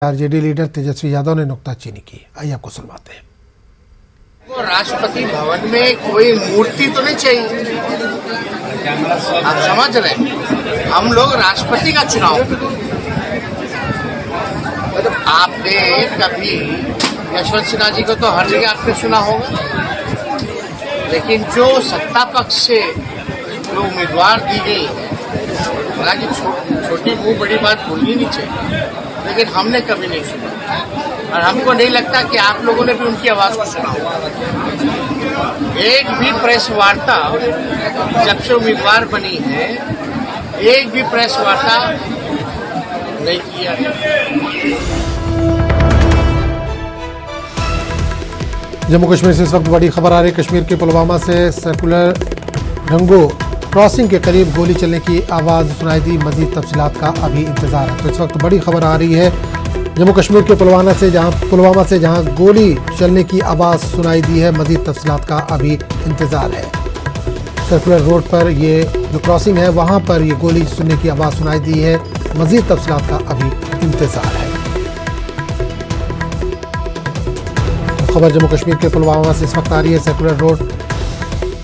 RJD leader Tejashwi Yadav ने नुक्ताचीनी की। आइए आपको सुनवाते हैं। तो राष्ट्रपति भवन में कोई मूर्ति तो नहीं चाहिए। आप समझ रहे हैं, हम लोग राष्ट्रपति का चुनाव मतलब आपने कभी यशवंत सिन्हा जी को तो हर जगह आपने सुना होगा, लेकिन जो सत्ता पक्ष से जो उम्मीदवार दी गई है, हालांकि छोटी मुंह बड़ी बात बोलनी नहीं चाहिए, लेकिन हमने कभी नहीं सुना और हमको नहीं लगता कि आप लोगों ने भी उनकी आवाज को सुना होगा। एक भी प्रेस वार्ता जब से उम्मीदवार बनी है, एक भी प्रेस वार्ता नहीं किया। जम्मू कश्मीर से इस वक्त बड़ी खबर आ रही है। कश्मीर के पुलवामा से सर्कुलर रंगो क्रॉसिंग के करीब गोली चलने की आवाज़ सुनाई दी। मजीद तफसीलात का अभी इंतजार है। तो इस वक्त बड़ी खबर आ रही है जम्मू कश्मीर के पुलवामा से जहां गोली चलने की आवाज़ सुनाई दी है। मजीद तफसीलात का अभी इंतजार है। सर्कुलर रोड पर ये जो क्रॉसिंग है वहां पर ये गोली सुनने की आवाज़ सुनाई दी है। मजीद तफसीलात का अभी इंतजार है। खबर जम्मू कश्मीर के पुलवामा से इस वक्त आ रही है। सर्कुलर रोड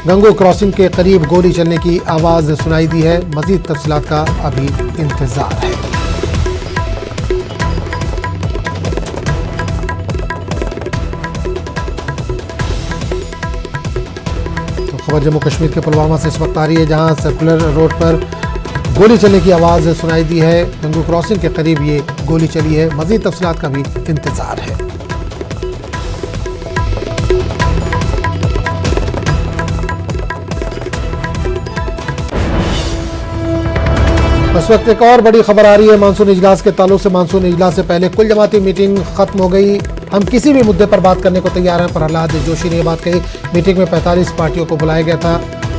गंगो क्रॉसिंग के करीब गोली चलने की आवाज़ सुनाई दी है। मजीद तफसीलात का अभी इंतजार है। तो खबर जम्मू कश्मीर के पुलवामा से इस वक्त आ रही है, जहां सर्कुलर रोड पर गोली चलने की आवाज़ सुनाई दी है। गंगो क्रॉसिंग के करीब ये गोली चली है। मजीद तफसीलात का भी इंतजार है। इस वक्त एक और बड़ी खबर आ रही है मानसून इजलास के ताल्लुक से। मानसून इजलास से पहले कुल जमाती मीटिंग खत्म हो गई। हम किसी भी मुद्दे पर बात करने को तैयार हैं, प्रहलाद जोशी ने यह बात कही। मीटिंग में 45 पार्टियों को बुलाया गया था।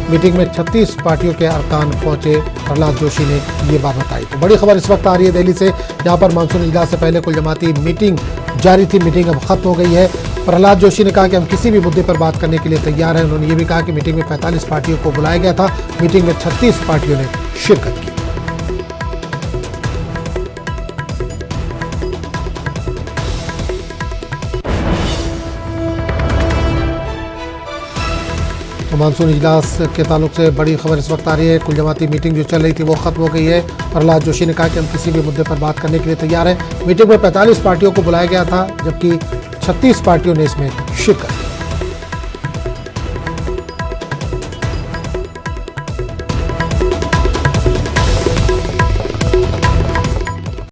मीटिंग में 36 पार्टियों के अरकान पहुंचे। प्रहलाद जोशी ने ये बात बताई। तो बड़ी खबर इस वक्त आ रही है दिल्ली से, जहां पर मानसून इजलास से पहले कुल जमाती मीटिंग जारी थी। मीटिंग अब खत्म हो गई है। प्रहलाद जोशी ने कहा कि हम किसी भी मुद्दे पर बात करने के लिए तैयार हैं। उन्होंने ये भी कहा कि मीटिंग में 45 पार्टियों को बुलाया गया था। मीटिंग में 36 पार्टियों ने शिरकत की। तो मानसून इजलास के ताल्लुक से बड़ी खबर इस वक्त आ रही है। कुल जमाती मीटिंग जो चल रही थी वो खत्म हो गई है। प्रहलाद जोशी ने कहा कि हम किसी भी मुद्दे पर बात करने के लिए तैयार हैं। मीटिंग में 45 पार्टियों को बुलाया गया था, जबकि 36 पार्टियों ने इसमें शिरकत की।